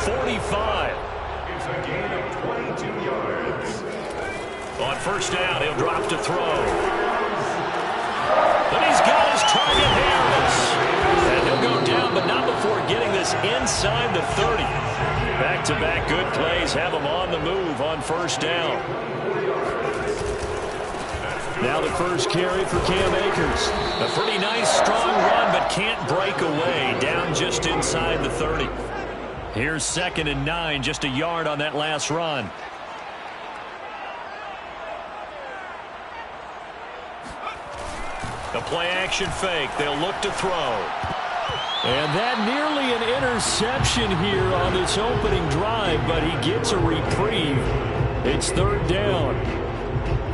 45. It's a gain of 22 yards. On first down, he'll drop to throw. But he's got his target, Harris. And he'll go down, but not before getting this inside the 30. Back-to-back good plays have him on the move on first down. Now the first carry for Cam Akers. A pretty nice, strong run, but can't break away. Down just inside the 30. Here's 2nd and 9, just a yard on that last run. The play-action fake. They'll look to throw. And that nearly an interception here on this opening drive, but he gets a reprieve. It's 3rd down.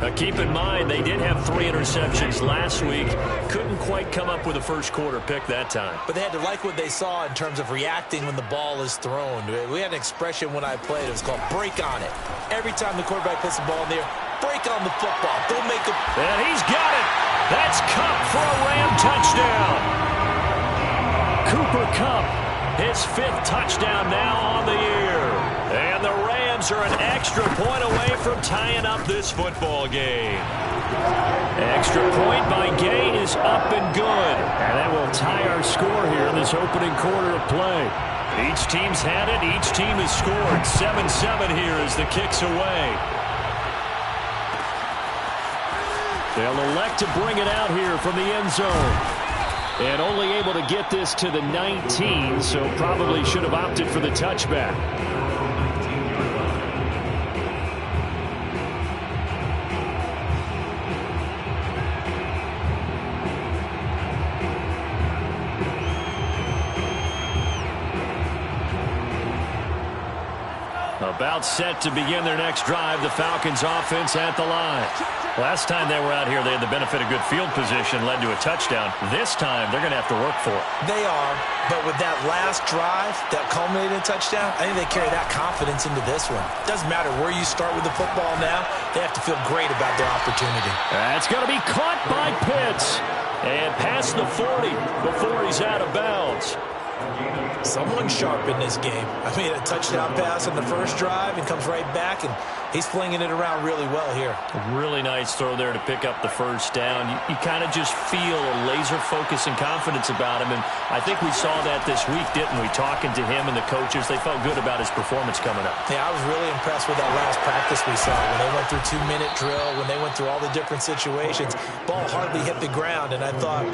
Now keep in mind, they did have 3 interceptions last week. Couldn't quite come up with a first quarter pick that time. But they had to like what they saw in terms of reacting when the ball is thrown. We had an expression when I played. It was called break on it. Every time the quarterback puts the ball in there, break on the football. Don't make a... And he's got it. That's Kupp for a Ram touchdown. Cooper Kupp, his 5th touchdown now on the year. And the Rams are an extra point away from tying up this football game. Extra point by Gay is up and good. And that will tie our score here in this opening quarter of play. Each team's had it. Each team has scored. 7-7 here as the kick's away. They'll elect to bring it out here from the end zone. And only able to get this to the 19, so probably should have opted for the touchback. About set to begin their next drive, the Falcons offense at the line. Last time they were out here, they had the benefit of good field position, led to a touchdown. This time, they're going to have to work for it. They are, but with that last drive that culminated in a touchdown, I think they carry that confidence into this one. Doesn't matter where you start with the football now, they have to feel great about their opportunity. That's going to be caught by Pitts. And past the 40 before he's out of bounds. Someone sharp in this game. I mean, a touchdown pass on the first drive and comes right back, and he's flinging it around really well here. A really nice throw there to pick up the first down. You kind of just feel a laser focus and confidence about him, and I think we saw that this week, didn't we? Talking to him and the coaches, they felt good about his performance coming up. Yeah, I was really impressed with that last practice we saw when they went through 2-minute drill, when they went through all the different situations. Ball hardly hit the ground, and I thought,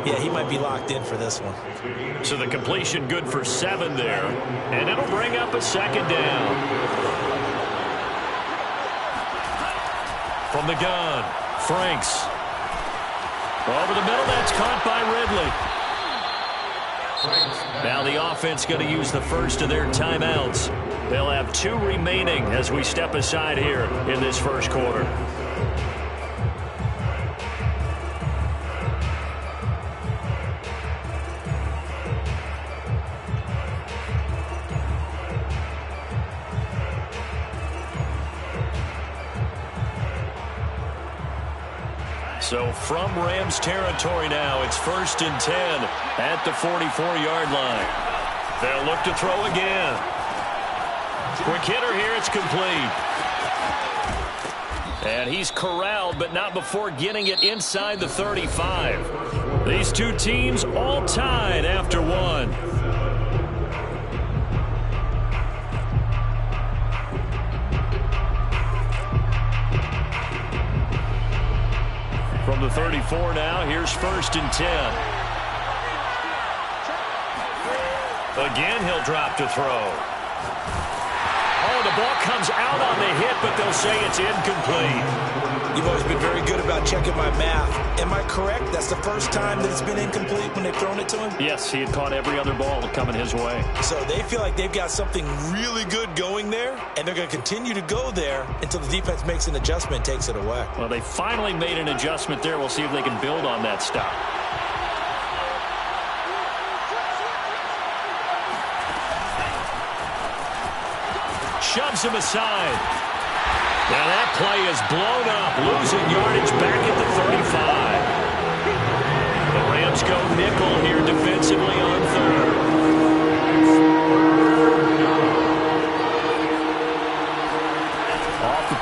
yeah, he might be locked in for this one. So the completion good for 7 there, and it'll bring up a 2nd down. From the gun, Franks. Over the middle, that's caught by Ridley. Now the offense going to use the first of their timeouts. They'll have 2 remaining as we step aside here in this first quarter. So from Rams territory now, it's 1st and 10 at the 44-yard line. They'll look to throw again. Quick hitter here, it's complete. And he's corralled, but not before getting it inside the 35. These two teams all tied after one. From the 34 now, here's 1st and 10. Again, he'll drop to throw. Oh, the ball comes out on the hit, but they'll say it's incomplete. You've always been very good about checking my math. Am I correct? That's the first time that it's been incomplete when they've thrown it to him? Yes, he had caught every other ball coming his way. So they feel like they've got something really good going there, and they're going to continue to go there until the defense makes an adjustment and takes it away. Well, they finally made an adjustment there. We'll see if they can build on that stop. Shoves him aside. Now that play is blown up, losing yardage back at the 35. The Rams go nickel here defensively on 3rd.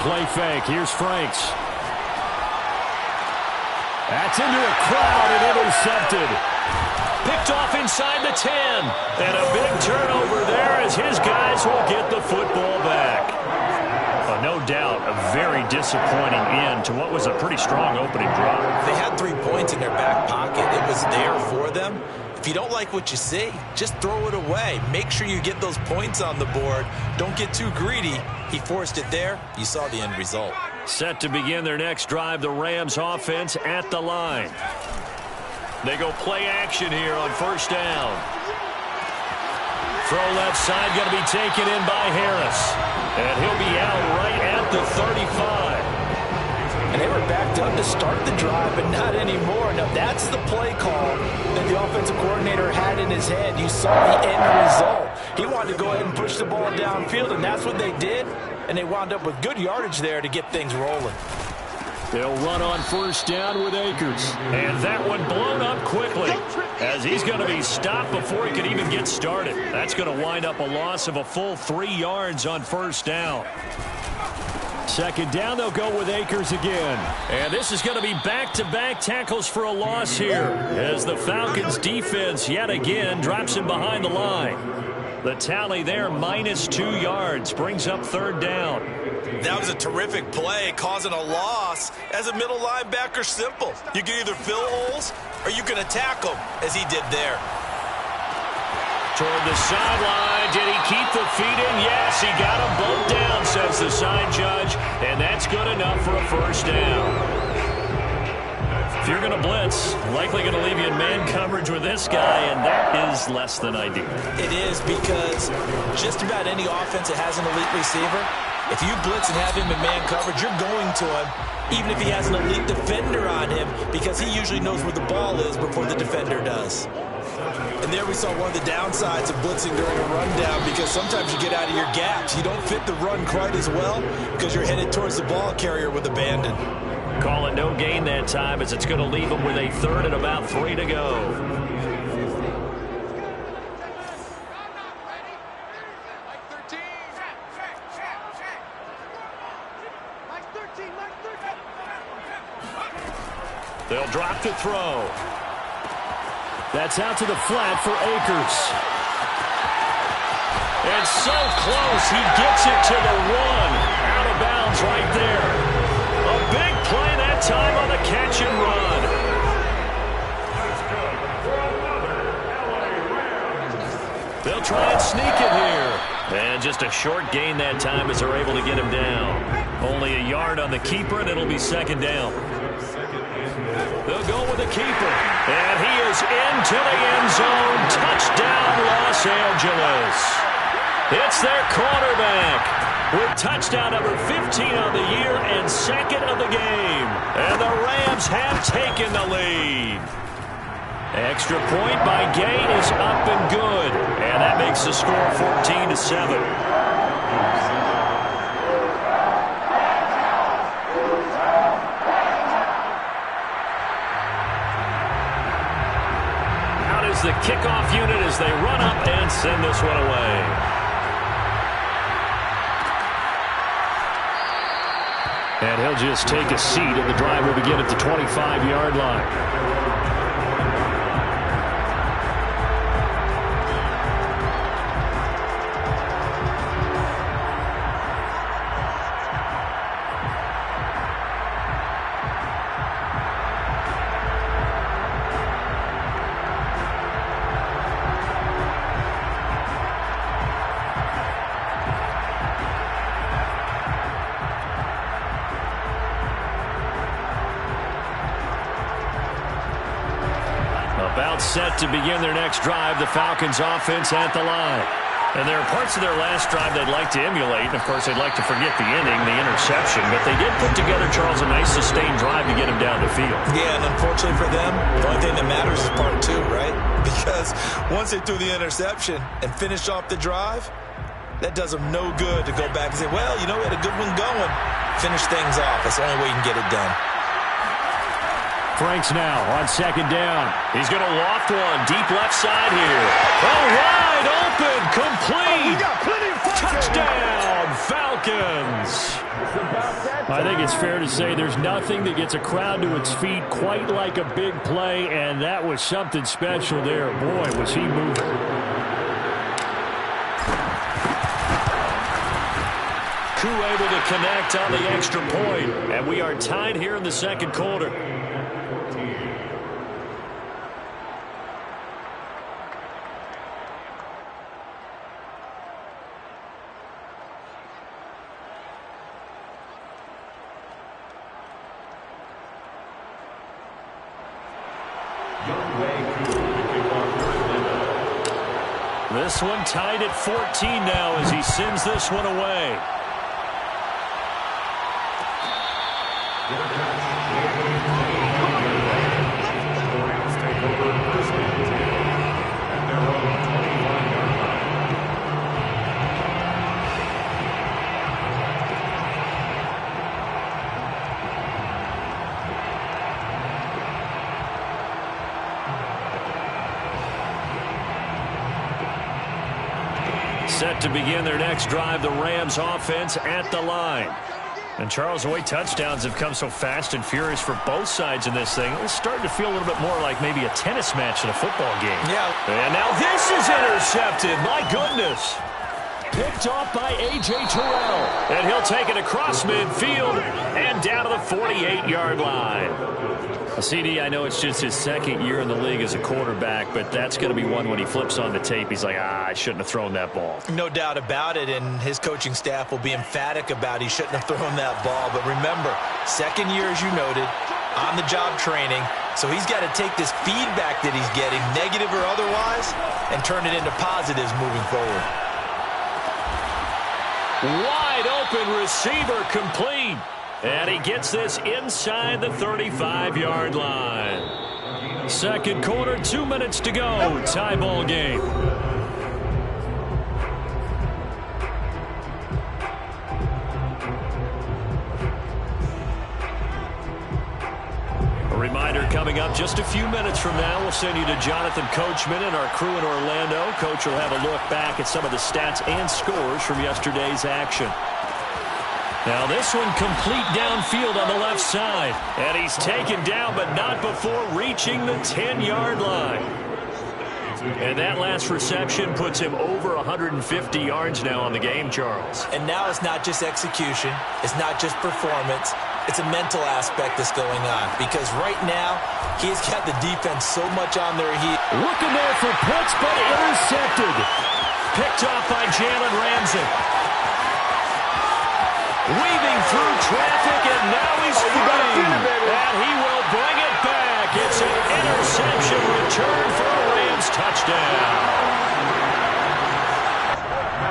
play fake. Here's Franks. That's into a crowd and intercepted. Picked off inside the 10. And a big turnover there as his guys will get the football back. No doubt a very disappointing end to what was a pretty strong opening drive. They had 3 points in their back pocket. It was there for them. If you don't like what you see, just throw it away. Make sure you get those points on the board. Don't get too greedy. He forced it there. You saw the end result. Set to begin their next drive, the Rams offense at the line. They go play action here on first down. Throw left side, going to be taken in by Harris. And he'll be out right at the 35. And they were backed up to start the drive, but not anymore. Now, that's the play call that the offensive coordinator had in his head. You saw the end result. He wanted to go ahead and push the ball downfield, and that's what they did. And they wound up with good yardage there to get things rolling. They'll run on first down with Akers. And that one blown up quickly as he's going to be stopped before he can even get started. That's going to wind up a loss of a full 3 yards on first down. Second down, they'll go with Akers again. And this is going to be back-to-back tackles for a loss here as the Falcons defense yet again drops him behind the line. The tally there, -2 yards, brings up third down. That was a terrific play, causing a loss. As a middle linebacker, simple. You can either fill holes or you can attack them, as he did there. Toward the sideline. Did he keep the feet in? Yes, he got them both down, says the side judge. And that's good enough for a first down. If you're going to blitz, likely going to leave you in man coverage with this guy, and that is less than ideal. It is, because just about any offense that has an elite receiver, if you blitz and have him in man coverage, you're going to him, even if he has an elite defender on him, because he usually knows where the ball is before the defender does. And there we saw one of the downsides of blitzing during a rundown, because sometimes you get out of your gaps. You don't fit the run quite as well because you're headed towards the ball carrier with abandon. Call it no gain that time as it's going to leave them with a third and about 3 to go. They'll drop to throw. That's out to the flat for Akers. It's so close. He gets it to the 1. Out of bounds right there. A big play that time on the catch and run. They'll try and sneak it here. And just a short gain that time as they're able to get him down. Only a yard on the keeper, and it'll be second down. They'll go with the keeper. And he is into the end zone. Touchdown, Los Angeles. It's their quarterback with touchdown number 15 on the year and second of the game. And the Rams have taken the lead. Extra point by Gay is up and good. And that makes the score 14-7. Out is the kickoff unit as they run up and send this one away. And he'll just take a seat, and the drive will begin at the 25-yard line. About set to begin their next drive, the Falcons offense at the line. And there are parts of their last drive they'd like to emulate. And, of course, they'd like to forget the inning, the interception. But they did put together, Charles, a nice sustained drive to get him down the field. Yeah, and unfortunately for them, the only thing that matters is part 2, right? Because once they threw the interception and finished off the drive, that does them no good to go back and say, well, you know, we had a good one going. Finish things off. That's the only way you can get it done. Franks now on second down. He's going to loft one deep left side here. Oh, wide open, complete. Touchdown, Falcons. I think it's fair to say there's nothing that gets a crowd to its feet quite like a big play, and that was something special there. Boy, was he moving. Koo able to connect on the extra point, and we are tied here in the second quarter. This one tied at 14 now as he sends this one away. Set to begin their next drive, the Rams offense at the line. And Charles, the way touchdowns have come so fast and furious for both sides in this thing, it's starting to feel a little bit more like maybe a tennis match in a football game. Yeah. And now this is intercepted. My goodness. Picked off by A.J. Terrell. And he'll take it across midfield and down to the 48-yard line. CD, I know it's just his second year in the league as a quarterback, but that's going to be one when he flips on the tape. He's like, I shouldn't have thrown that ball. No doubt about it, and his coaching staff will be emphatic about he shouldn't have thrown that ball. But remember, second year, as you noted, on-the-job training, so he's got to take this feedback that he's getting, negative or otherwise, and turn it into positives moving forward. Wide open receiver complete. And he gets this inside the 35-yard line. Second quarter, 2 minutes to go. Tie ball game. A reminder coming up just a few minutes from now. We'll send you to Jonathan Coachman and our crew in Orlando. Coach will have a look back at some of the stats and scores from yesterday's action. Now this one complete downfield on the left side. And he's taken down, but not before reaching the 10-yard line. And that last reception puts him over 150 yards now on the game, Charles. And now it's not just execution. It's not just performance. It's a mental aspect that's going on. Because right now, he's got the defense so much on their heat. Looking there for Pitts, but intercepted. Picked off by Jalen Ramsey. Weaving through traffic, and now he's free. And he will bring it back. It's an interception return for a Rams touchdown.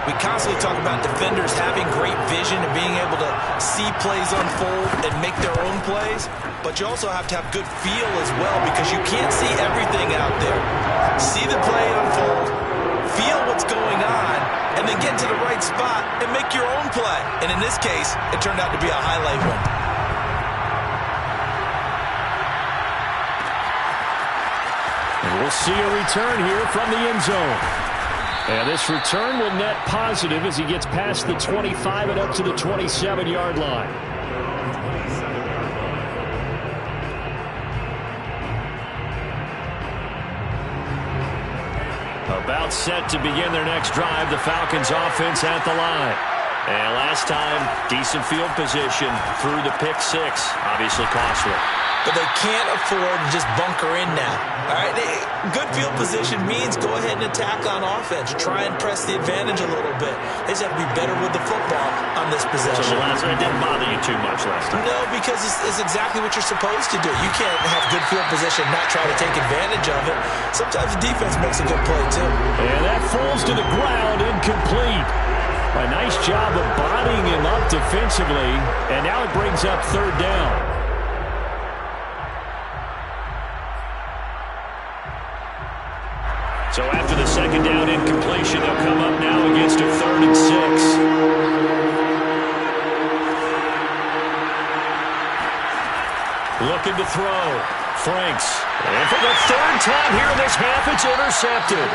We constantly talk about defenders having great vision and being able to see plays unfold and make their own plays. But you also have to have good feel as well, because you can't see everything out there. See the play unfold, feel what's going on, and then get to the right spot and make your own play. And in this case, it turned out to be a highlight one. And we'll see a return here from the end zone. And this return will net positive as he gets past the 25 and up to the 27-yard line. About set to begin their next drive, the Falcons offense at the line. And last time, decent field position through the pick six. Obviously costly. But they can't afford to just bunker in now. All right, good field position means go ahead and attack on offense. Try and press the advantage a little bit. They just have to be better with the football on this possession. So the last one didn't bother you too much last time? No, because it's exactly what you're supposed to do. You can't have good field position and not try to take advantage of it. Sometimes the defense makes a good play, too. And that falls to the ground, incomplete. A nice job of bodying him up defensively, and now it brings up third down. So after the second down incompletion, they'll come up now against a 3rd and 6. Looking to throw. Franks. And for the third time here in this half, it's intercepted.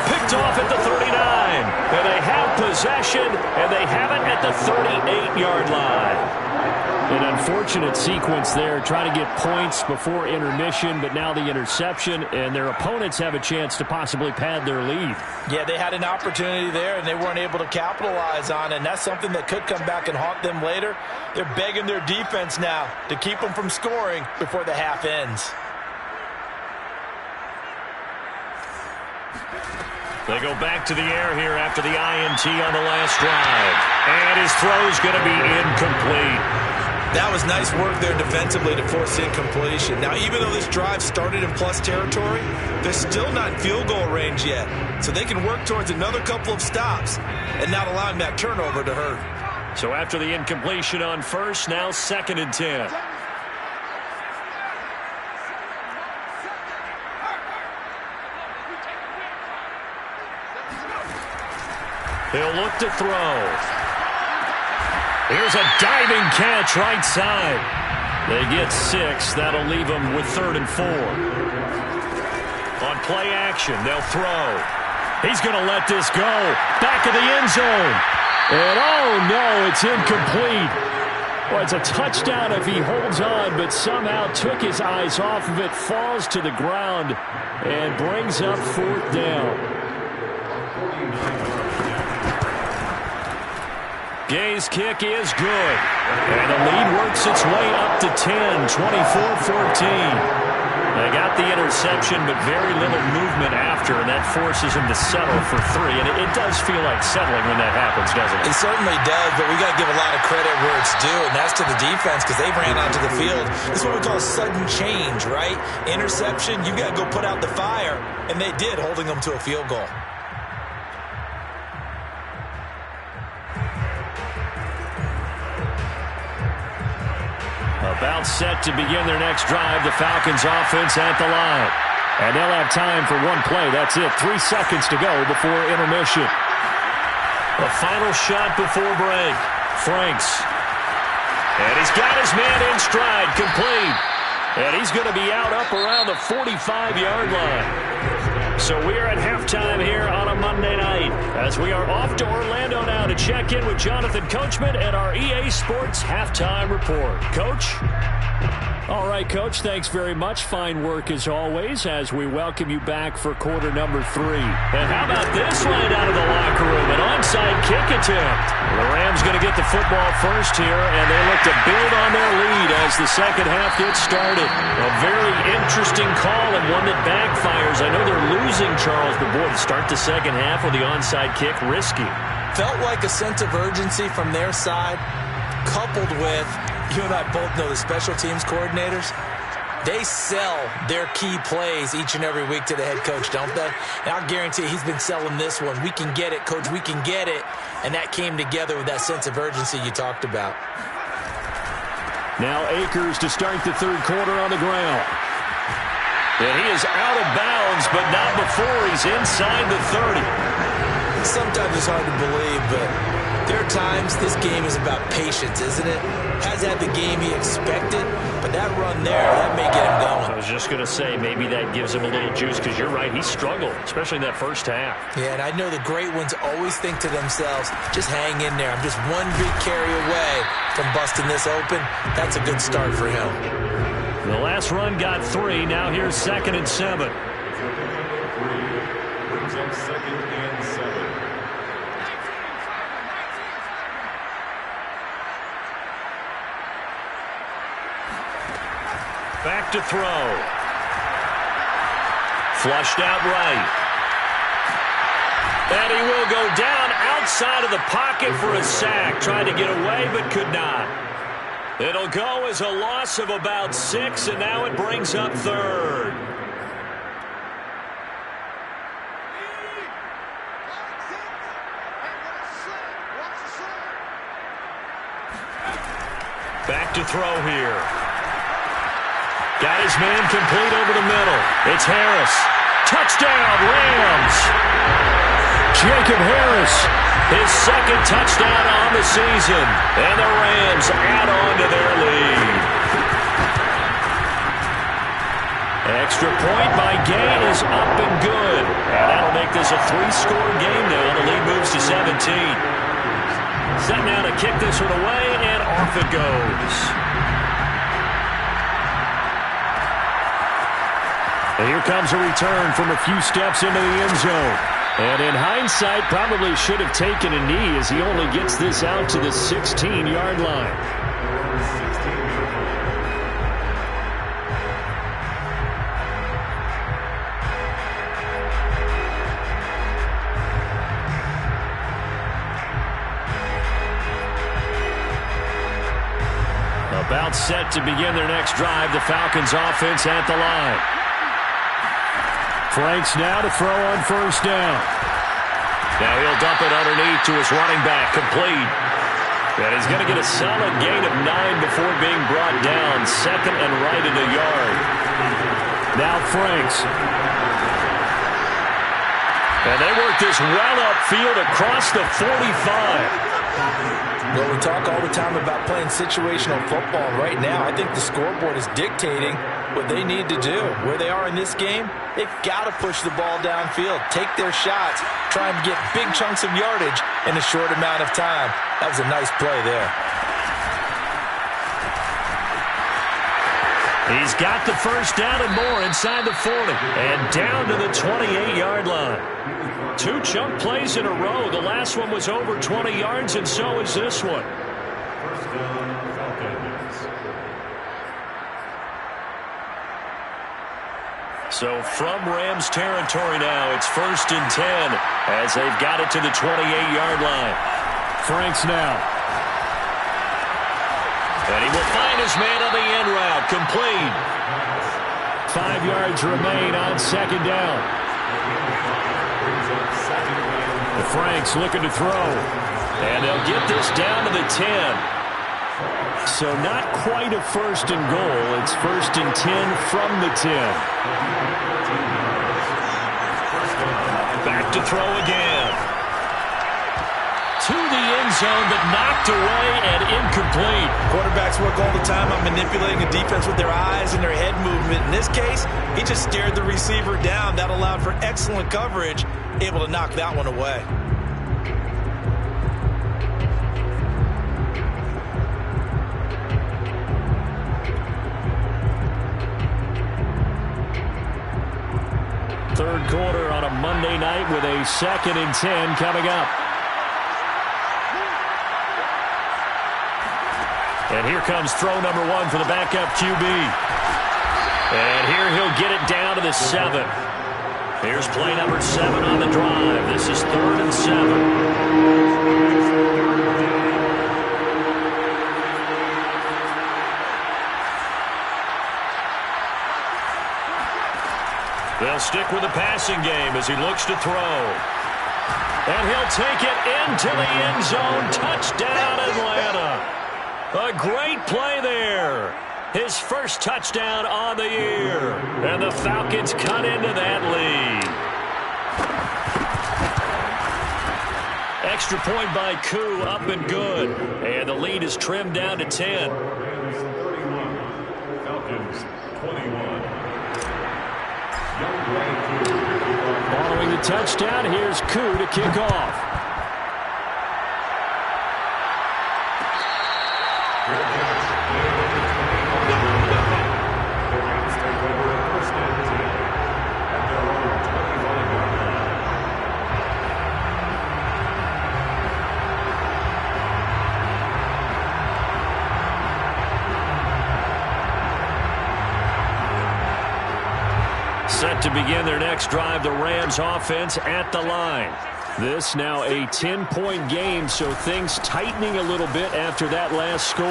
Picked off at the 39. And they have possession, and they have it at the 38-yard line. An unfortunate sequence there, trying to get points before intermission, but now the interception, and their opponents have a chance to possibly pad their lead. Yeah, they had an opportunity there, and they weren't able to capitalize on it, and that's something that could come back and haunt them later. They're begging their defense now to keep them from scoring before the half ends. They go back to the air here after the INT on the last drive. And his throw's going to be incomplete. That was nice work there defensively to force incompletion. Now, even though this drive started in plus territory, they're still not in field goal range yet. So they can work towards another couple of stops and not allowing that turnover to hurt. So after the incompletion on first, now 2nd and 10. He'll look to throw. Here's a diving catch right side. They get 6. That'll leave them with 3rd and 4. On play action, they'll throw. He's going to let this go. Back of the end zone. And oh no, it's incomplete. Well, it's a touchdown if he holds on, but somehow took his eyes off of it, falls to the ground, and brings up 4th down. Gay's kick is good. And the lead works its way up to 10, 24-14. They got the interception, but very little movement after, and that forces him to settle for 3. And it does feel like settling when that happens, doesn't it? It certainly does, but we got to give a lot of credit where it's due, and that's to the defense because they ran onto the field. This is what we call sudden change, right? Interception, you got to go put out the fire, and they did, holding them to a field goal. About set to begin their next drive. The Falcons offense at the line. And they'll have time for one play. That's it. 3 seconds to go before intermission. The final shot before break. Franks. And he's got his man in stride. Complete. And he's going to be out up around the 45-yard line. So we are at halftime here on a Monday night as we are off to Orlando now to check in with Jonathan Coachman and our EA Sports Halftime Report. Coach? All right, Coach, thanks very much. Fine work as always as we welcome you back for quarter number 3. And how about this line out of the locker room? An onside kick attempt. The Rams going to get the football first here, and they look to build on their lead as the second half gets started. A very interesting call and one that backfires. I know they're losing, Charles, but boy, to start the second half with the onside kick, risky. Felt like a sense of urgency from their side, coupled with, you and I both know the special teams coordinators, they sell their key plays each and every week to the head coach, don't they? And I'll guarantee he's been selling this one. We can get it, Coach, we can get it. And that came together with that sense of urgency you talked about. Now Akers to start the third quarter on the ground. And he is out of bounds, but not before he's inside the 30. Sometimes it's hard to believe, but there are times this game is about patience, isn't it? Has had the game he expected, but that run there, that may get him going. I was just going to say, maybe that gives him a little juice, because you're right, he struggled, especially in that first half. Yeah, and I know the great ones always think to themselves, just hang in there. I'm just one big carry away from busting this open. That's a good start for him. The last run got 3. Now here's 2nd and 7. Brings up 2nd and 7. Back to throw. Flushed out right. And he will go down outside of the pocket for a sack. Tried to get away but could not. It'll go as a loss of about 6, and now it brings up 3rd. Back to throw here. Got his man complete over the middle. It's Harris. Touchdown, Rams. Jacob Harris, his 2nd touchdown on the season. And the Rams add on to their lead. Extra point by Gay is up and good. And that'll make this a 3-score game now. The lead moves to 17. Set now to kick this one away, and off it goes. And here comes a return from a few steps into the end zone. And in hindsight, probably should have taken a knee as he only gets this out to the 16-yard line. About set to begin their next drive, the Falcons offense at the line. Franks now to throw on first down. Now he'll dump it underneath to his running back, complete. And he's going to get a solid gain of 9 before being brought down, second and right in the yard. Now Franks. And they work this well upfield across the 45. Well, we talk all the time about playing situational football. Right now, I think the scoreboard is dictating what they need to do. Where they are in this game, they've got to push the ball downfield, take their shots, try and get big chunks of yardage in a short amount of time. That was a nice play there. He's got the first down and more inside the 40 and down to the 28-yard line. 2 chunk plays in a row. The last one was over 20 yards, and so is this one. First down, Falcons. So from Rams territory now, it's 1st and 10 as they've got it to the 28-yard line. Franks now. And he will find his man on the end route, complete. 5 yards remain on second down. The Franks looking to throw. And they'll get this down to the 10. So not quite a 1st and goal. It's 1st and 10 from the 10. Back to throw again. To the end zone, but knocked away and incomplete. Quarterbacks work all the time on manipulating a defense with their eyes and their head movement. In this case, he just stared the receiver down. That allowed for excellent coverage, able to knock that one away. Third quarter on a Monday night with a 2nd and 10 coming up. And here comes throw number 1 for the backup QB. And here he'll get it down to the 7. Here's play number 7 on the drive. This is 3rd and 7. They'll stick with the passing game as he looks to throw. And he'll take it into the end zone. Touchdown, Atlanta. A great play there. His first touchdown on the year. And the Falcons cut into that lead. Extra point by Koo, up and good. And the lead is trimmed down to 10. Rams 31, Falcons 21. Following the touchdown, here's Koo to kick off. Set to begin their next drive, the Rams offense at the line. This now a 10-point game, so things tightening a little bit after that last score.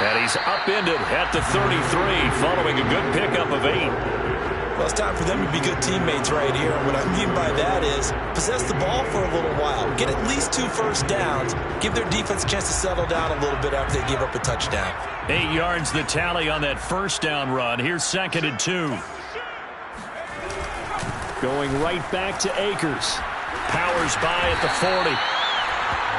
And he's upended at the 33 following a good pickup of 8. Well, it's time for them to be good teammates right here. And what I mean by that is possess the ball for a little while. Get at least 2 first downs. Give their defense a chance to settle down a little bit after they give up a touchdown. 8 yards the tally on that first down run. Here's 2nd and 2. Going right back to Akers. Powers by at the 40.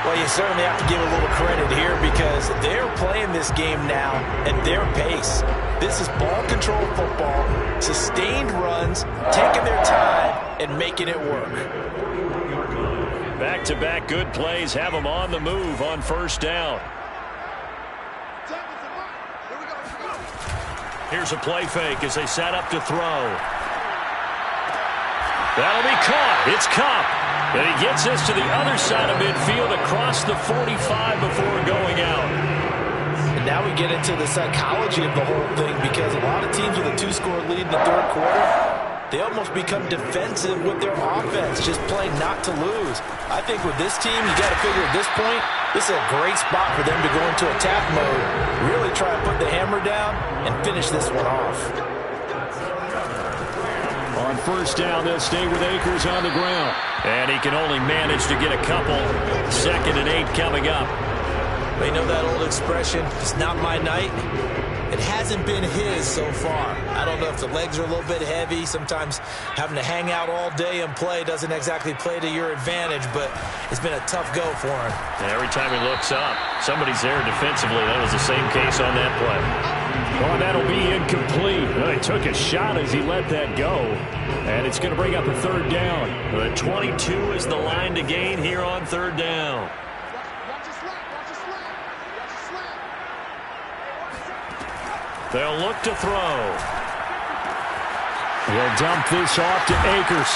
Well, you certainly have to give a little credit here because they're playing this game now at their pace. This is ball control football, sustained runs, taking their time, and making it work. Back back-to-back good plays have them on the move on first down. Here's a play fake as they set up to throw. That'll be caught. It's Cup. And he gets this to the other side of midfield across the 45 before going out. And now we get into the psychology of the whole thing, because a lot of teams with a 2-score lead in the third quarter, they almost become defensive with their offense, just playing not to lose. I think with this team, you got to figure at this point, this is a great spot for them to go into attack mode, really try and put the hammer down and finish this one off. On first down, they'll stay with Akers on the ground. And he can only manage to get a couple. 2nd and 8 coming up. They know that old expression, it's not my night. It hasn't been his so far. I don't know if the legs are a little bit heavy. Sometimes having to hang out all day and play doesn't exactly play to your advantage, but it's been a tough go for him. And every time he looks up, somebody's there defensively. That was the same case on that play. Oh, that'll be incomplete. Well, he took a shot as he let that go. And it's going to bring up a 3rd down. The 22 is the line to gain here on 3rd down. They'll look to throw. He'll dump this off to Akers.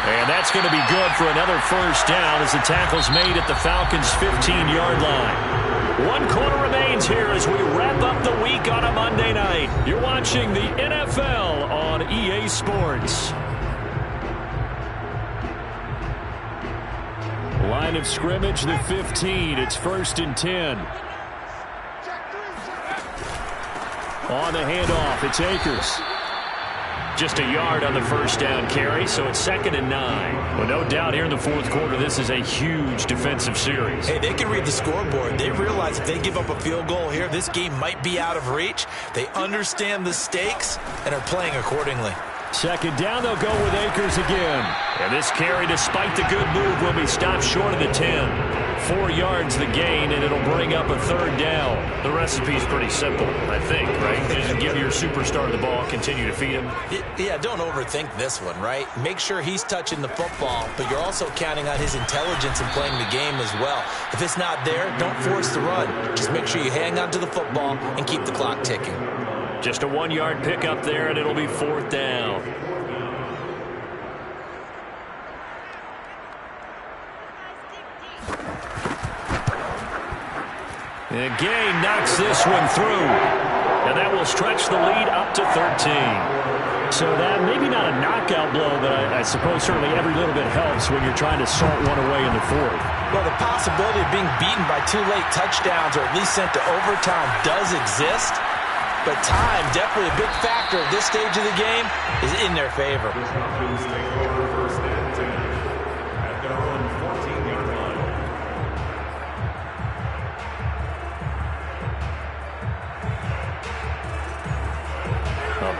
And that's going to be good for another first down as the tackle's made at the Falcons' 15-yard line. 1 quarter remains here as we wrap up the week on a Monday night. You're watching the NFL on EA Sports. Line of scrimmage, the 15. It's 1st and 10. On the handoff, it's Akers. Just a yard on the first down carry, so it's 2nd and 9. Well, no doubt here in the 4th quarter, this is a huge defensive series. Hey, they can read the scoreboard. They realize if they give up a field goal here, this game might be out of reach. They understand the stakes and are playing accordingly. 2nd down, they'll go with Akers again. And this carry, despite the good move, will be stopped short of the 10. 4 yards the gain, and it'll bring up a 3rd down. The recipe's pretty simple, I think, right? Just give your superstar the ball, continue to feed him. Yeah, don't overthink this one, right? Make sure he's touching the football, but you're also counting on his intelligence in playing the game as well. If it's not there, don't force the run. Just make sure you hang on to the football and keep the clock ticking. Just a 1-yard pickup there, and it'll be 4th down. And Gay knocks this one through. And that will stretch the lead up to 13. So that maybe not a knockout blow, but I suppose certainly every little bit helps when you're trying to salt one away in the 4th. Well, the possibility of being beaten by 2 late touchdowns or at least sent to overtime does exist. But time, definitely a big factor at this stage of the game, is in their favor.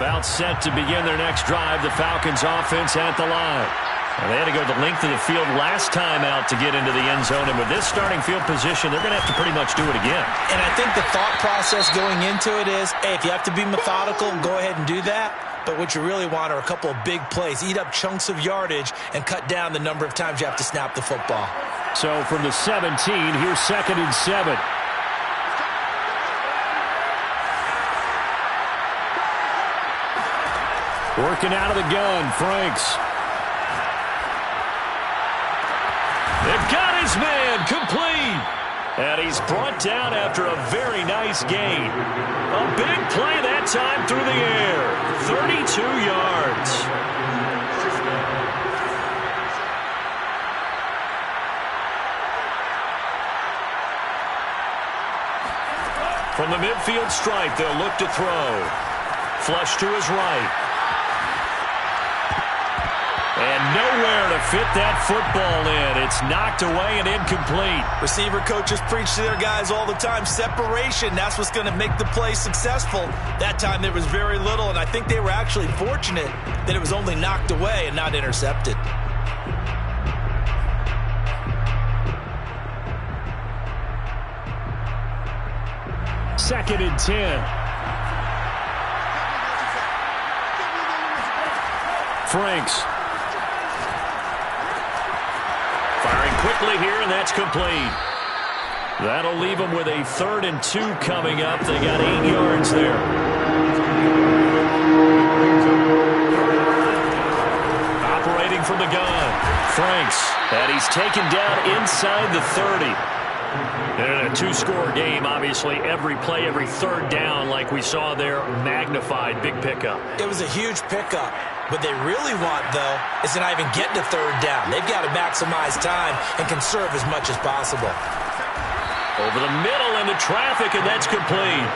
About set to begin their next drive, the Falcons offense at the line. And they had to go the length of the field last time out to get into the end zone. And with this starting field position, they're going to have to pretty much do it again. And I think the thought process going into it is, hey, if you have to be methodical, go ahead and do that. But what you really want are a couple of big plays. Eat up chunks of yardage and cut down the number of times you have to snap the football. So from the 17, here's 2nd and 7. Working out of the gun, Franks. They've got his man complete. And he's brought down after a very nice gain. A big play that time through the air. 32 yards. From the midfield stripe, they'll look to throw. Flush to his right. And nowhere to fit that football in. It's knocked away and incomplete. Receiver coaches preach to their guys all the time. Separation, that's what's going to make the play successful. That time there was very little, and I think they were actually fortunate that it was only knocked away and not intercepted. Second and 10. Franks. Firing quickly here, and that's complete. That'll leave them with a 3rd and 2 coming up. They got 8 yards there. Operating from the gun, Franks, and he's taken down inside the 30. And in a 2-score game, obviously, every play, every 3rd down, like we saw there, magnified. Big pickup. It was a huge pickup. What they really want, though, is to not even get to 3rd down. They've got to maximize time and conserve as much as possible. Over the middle into traffic, and that's complete.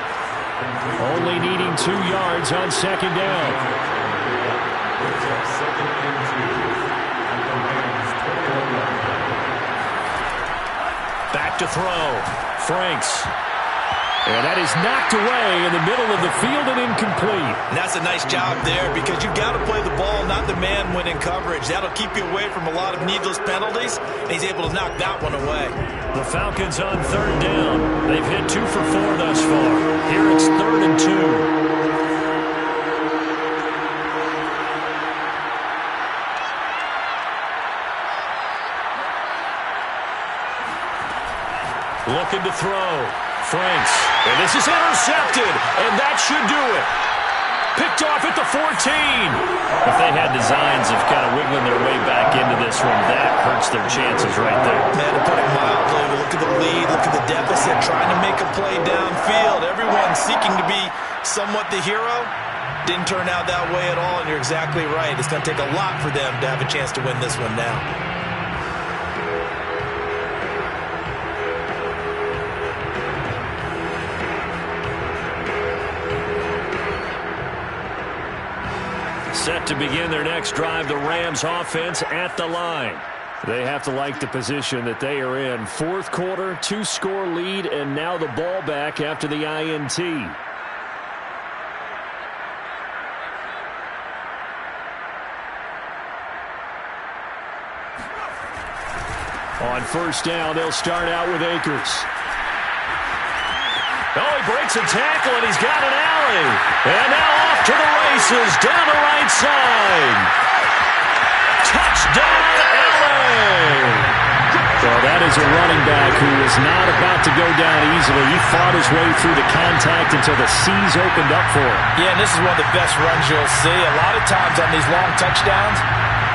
Only needing 2 yards on 2nd down. Back to throw. Franks. And that is knocked away in the middle of the field and incomplete. And that's a nice job there because you've got to play the ball, not the man when in coverage. That'll keep you away from a lot of needless penalties, and he's able to knock that one away. The Falcons on 3rd down. They've hit 2 for 4 thus far. Here it's 3rd and 2. Looking to throw. Franks. And this is intercepted. And that should do it. Picked off at the 14. If they had designs of kind of wiggling their way back into this one, that hurts their chances right there. Man, to put it mildly, look at the lead, look at the deficit, trying to make a play downfield. Everyone seeking to be somewhat the hero. Didn't turn out that way at all, and you're exactly right. It's going to take a lot for them to have a chance to win this one now. Set to begin their next drive, the Rams offense at the line. They have to like the position that they are in. 4th quarter, 2-score lead, and now the ball back after the INT. On 1st down, they'll start out with Akers. Oh, he breaks a tackle, and he's got an alley. And now off to the races, down the right side. Touchdown, LA! So that is a running back who is not about to go down easily. He fought his way through the contact until the seas opened up for him. Yeah, and this is one of the best runs you'll see. A lot of times on these long touchdowns,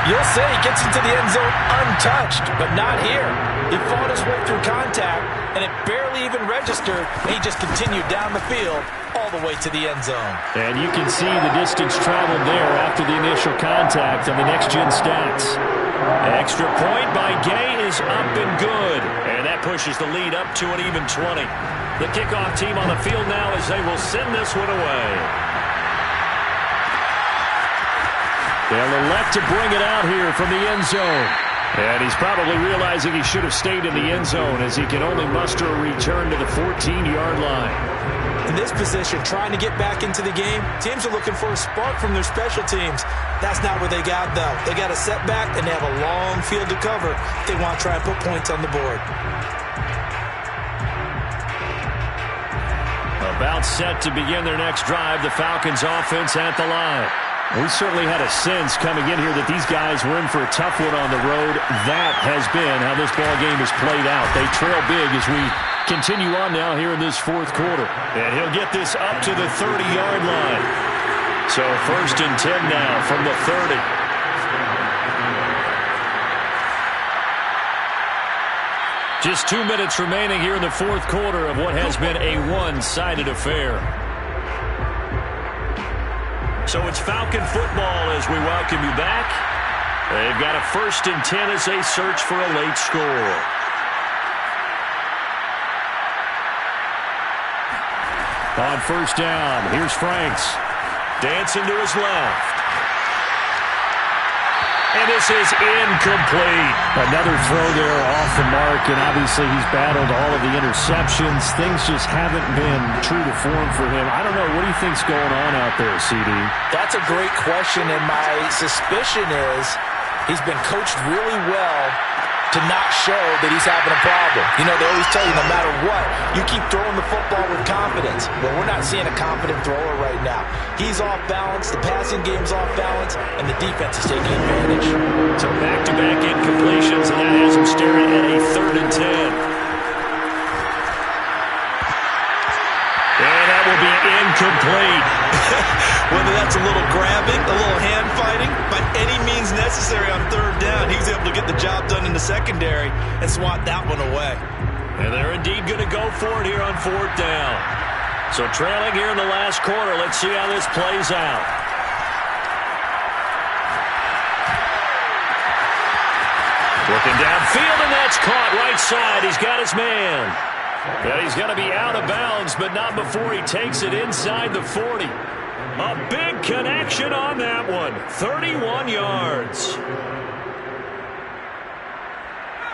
you'll say he gets into the end zone untouched, but not here. He fought his way through contact, and it barely even registered, and he just continued down the field all the way to the end zone. And you can see the distance traveled there after the initial contact on the next-gen stats. Extra point by Gay is up and good, and that pushes the lead up to an even 20. The kickoff team on the field now as they will send this one away. They'll elect to bring it out here from the end zone. And he's probably realizing he should have stayed in the end zone as he can only muster a return to the 14-yard line. In this position, trying to get back into the game, teams are looking for a spark from their special teams. That's not what they got, though. They got a setback, and they have a long field to cover if they want to try and put points on the board. About set to begin their next drive, the Falcons offense at the line. We certainly had a sense coming in here that these guys were in for a tough one on the road. That has been how this ball game has played out. They trail big as we continue on now here in this 4th quarter. And he'll get this up to the 30-yard line. So 1st and 10 now from the 30. Just 2 minutes remaining here in the 4th quarter of what has been a one-sided affair. So it's Falcon football as we welcome you back. They've got a 1st and 10 as they search for a late score. On 1st down, here's Franks. Dancing to his left. And this is incomplete. Another throw there off the mark, and obviously he's battled all of the interceptions. Things just haven't been true to form for him. I don't know. What do you think's going on out there, CD? That's a great question, and my suspicion is he's been coached really well to not show that he's having a problem. You know, they always tell you no matter what, you keep throwing the football with confidence. Well, we're not seeing a confident thrower right now. He's off balance, the passing game's off balance, and the defense is taking advantage. So back-to-back incompletions, and that has him staring at a 3rd and 10. And that will be incomplete. Whether that's a little grabbing, a little hand fighting, by any means necessary on 3rd down, he's able to get the job done in the secondary and swat that one away. And they're indeed going to go for it here on 4th down. So trailing here in the last quarter, let's see how this plays out. Looking downfield, and that's caught right side. He's got his man. And he's going to be out of bounds, but not before he takes it inside the 40. A big connection on that one. 31 yards.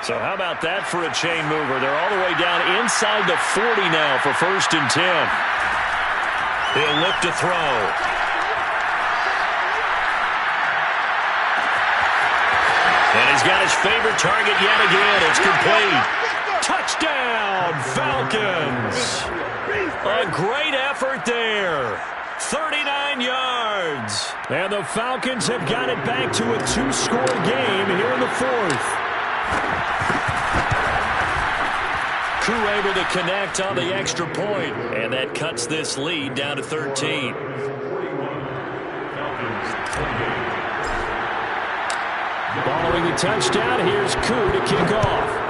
So how about that for a chain mover? They're all the way down inside the 40 now for 1st and 10. He'll look to throw. And he's got his favorite target yet again. It's complete. Touchdown, Falcons. A great effort there. 39 yards. And the Falcons have got it back to a 2-score game here in the 4th. Crew able to connect on the extra point, and that cuts this lead down to 13. Following the touchdown, here's Koo to kick off.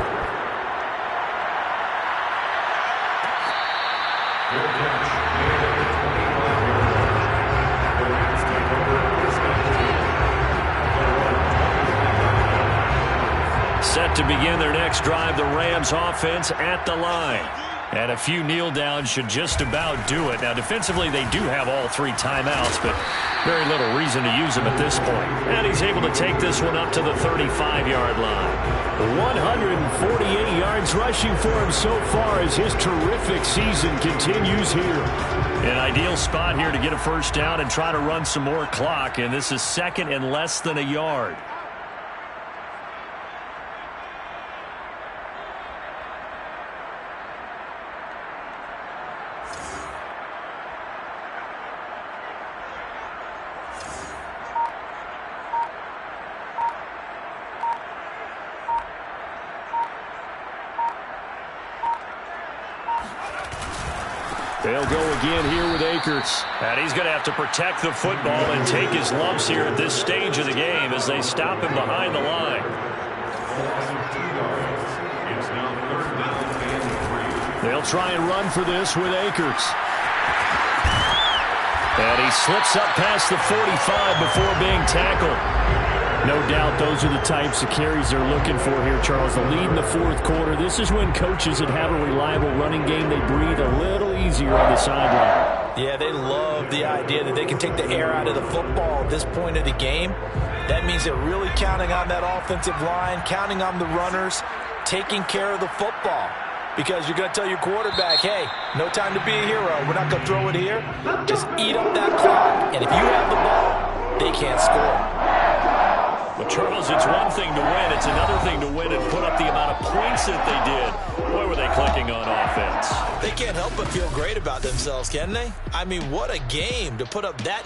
Set to begin their next drive, the Rams offense at the line. And a few kneel downs should just about do it. Now, defensively, they do have all 3 timeouts, but very little reason to use them at this point. And he's able to take this one up to the 35-yard line. 148 yards rushing for him so far as his terrific season continues here. An ideal spot here to get a 1st down and try to run some more clock, and this is 2nd and less than a yard. They'll go again here with Akers. And he's going to have to protect the football and take his lumps here at this stage of the game as they stop him behind the line. They'll try and run for this with Akers. And he slips up past the 45 before being tackled. No doubt those are the types of carries they're looking for here, Charles. The lead in the 4th quarter. This is when coaches that have a reliable running game, they breathe a little easier on the sideline. Yeah, they love the idea that they can take the air out of the football at this point of the game. That means they're really counting on that offensive line, counting on the runners, taking care of the football. Because you're going to tell your quarterback, hey, no time to be a hero. We're not going to throw it here. Just eat up that clock. And if you have the ball, they can't score. But, Charles, it's one thing to win. It's another thing to win and put up the amount of points that they did. Boy, were they clicking on offense. They can't help but feel great about themselves, can they? I mean, what a game to put up that